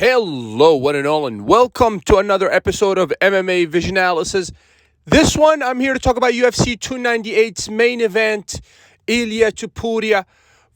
Hello, one and all, and welcome to another episode of MMA Vision Analysis. This one, I'm here to talk about UFC 298's main event, Ilia Topuria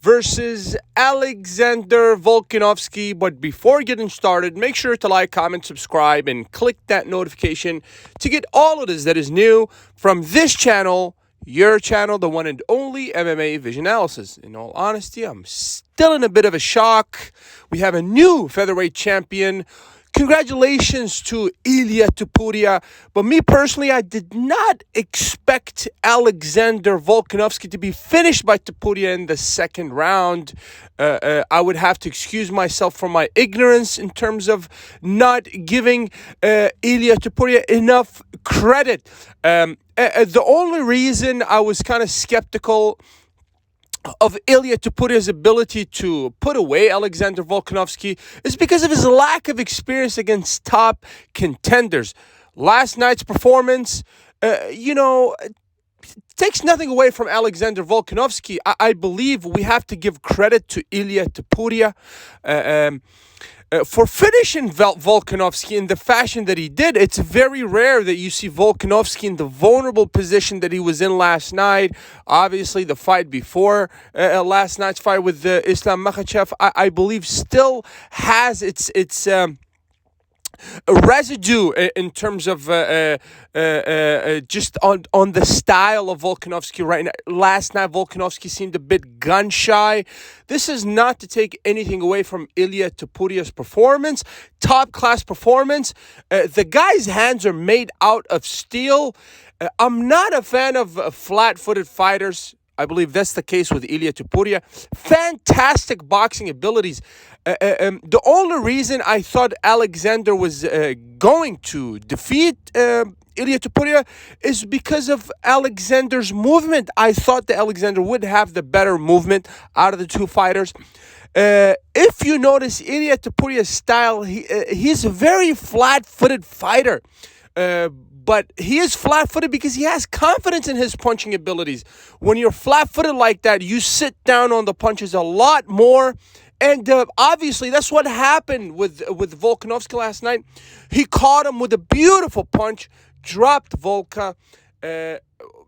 versus Alexander Volkanovski. But before getting started, make sure to like, comment, subscribe, and click that notification to get all of this that is new from this channel, your channel, the one and only MMA Vision Analysis. In all honesty, I'm still in a bit of a shock. We have a new featherweight champion. Congratulations to Ilia Topuria. But me personally, I did not expect Alexander Volkanovski to be finished by Topuria in the second round. I would have to excuse myself for my ignorance in terms of not giving Ilia Topuria enough credit. The only reason I was kind of skeptical of Ilia Topuria's ability to put away Alexander Volkanovski is because of his lack of experience against top contenders. Last night's performance, takes nothing away from Alexander Volkanovski. I believe we have to give credit to Ilia Topuria for finishing Volkanovski in the fashion that he did. It's very rare that you see Volkanovski in the vulnerable position that he was in last night. Obviously, the fight before last night's fight with Islam Makhachev, I believe, still has its a residue in terms of just on the style of Volkanovski right now. Last night, Volkanovski seemed a bit gun-shy. This is not to take anything away from Ilia Topuria's performance. Top-class performance. The guy's hands are made out of steel. I'm not a fan of flat-footed fighters. I believe that's the case with Ilia Topuria. Fantastic boxing abilities. The only reason I thought Alexander was going to defeat Ilia Topuria is because of Alexander's movement. I thought that Alexander would have the better movement out of the two fighters. If you notice Ilia Topuria's style, he's a very flat-footed fighter. But he is flat-footed because he has confidence in his punching abilities. When you're flat-footed like that, you sit down on the punches a lot more. And obviously, that's what happened with Volkanovski last night. He caught him with a beautiful punch, dropped Volka.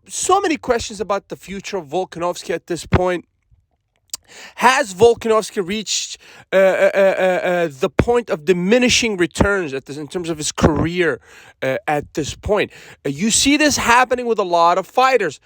So many questions about the future of Volkanovski at this point. Has Volkanovski reached the point of diminishing returns in terms of his career at this point? You see this happening with a lot of fighters.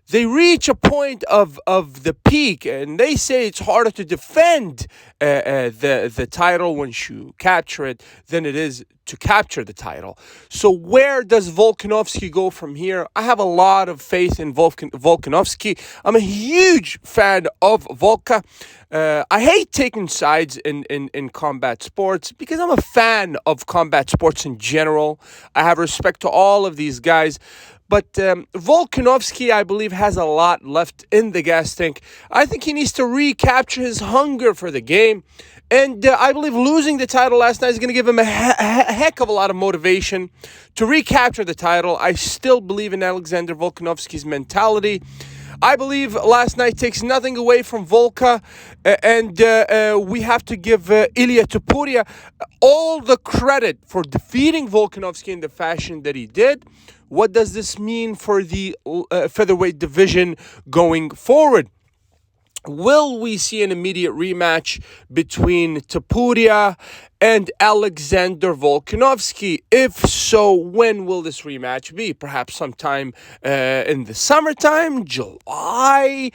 They reach a point of the peak, and they say it's harder to defend the title once you capture it than it is to capture the title. So where does Volkanovski go from here? I have a lot of faith in Volkanovski. I'm a huge fan of Volka. I hate taking sides in combat sports because I'm a fan of combat sports in general. I have respect to all of these guys. But Volkanovski, I believe, has a lot left in the gas tank. I think he needs to recapture his hunger for the game. And I believe losing the title last night is going to give him a heck of a lot of motivation to recapture the title. I still believe in Alexander Volkanovski's mentality. I believe last night takes nothing away from Volka, and we have to give Ilia Topuria all the credit for defeating Volkanovski in the fashion that he did. What does this mean for the featherweight division going forward? Will we see an immediate rematch between Topuria and Alexander Volkanovski? If so, when will this rematch be? Perhaps sometime in the summertime, July,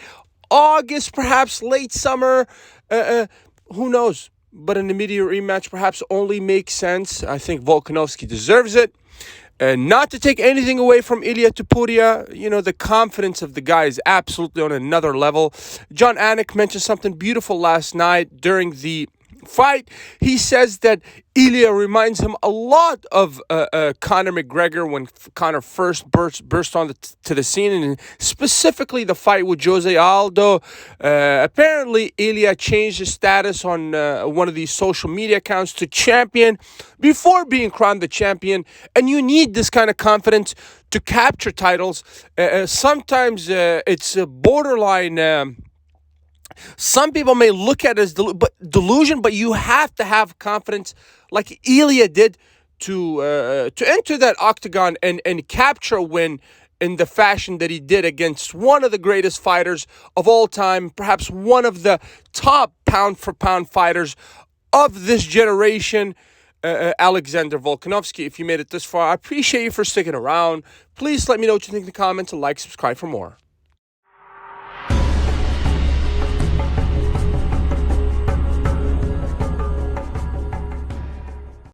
August, perhaps late summer. Who knows? But an immediate rematch perhaps only makes sense. I think Volkanovski deserves it. Not to take anything away from Ilia Topuria, the confidence of the guy is absolutely on another level. John Anik mentioned something beautiful last night during the fight. He says that Ilia reminds him a lot of Conor McGregor when Conor first burst to the scene, and specifically the fight with Jose Aldo. Apparently, Ilia changed his status on one of these social media accounts to champion before being crowned the champion, and you need this kind of confidence to capture titles. Sometimes it's a borderline Some people may look at it as delusion, but you have to have confidence, like Ilia did, to enter that octagon and capture a win in the fashion that he did against one of the greatest fighters of all time, perhaps one of the top pound-for-pound fighters of this generation, Alexander Volkanovski. If you made it this far, I appreciate you for sticking around. Please let me know what you think in the comments and like, subscribe for more.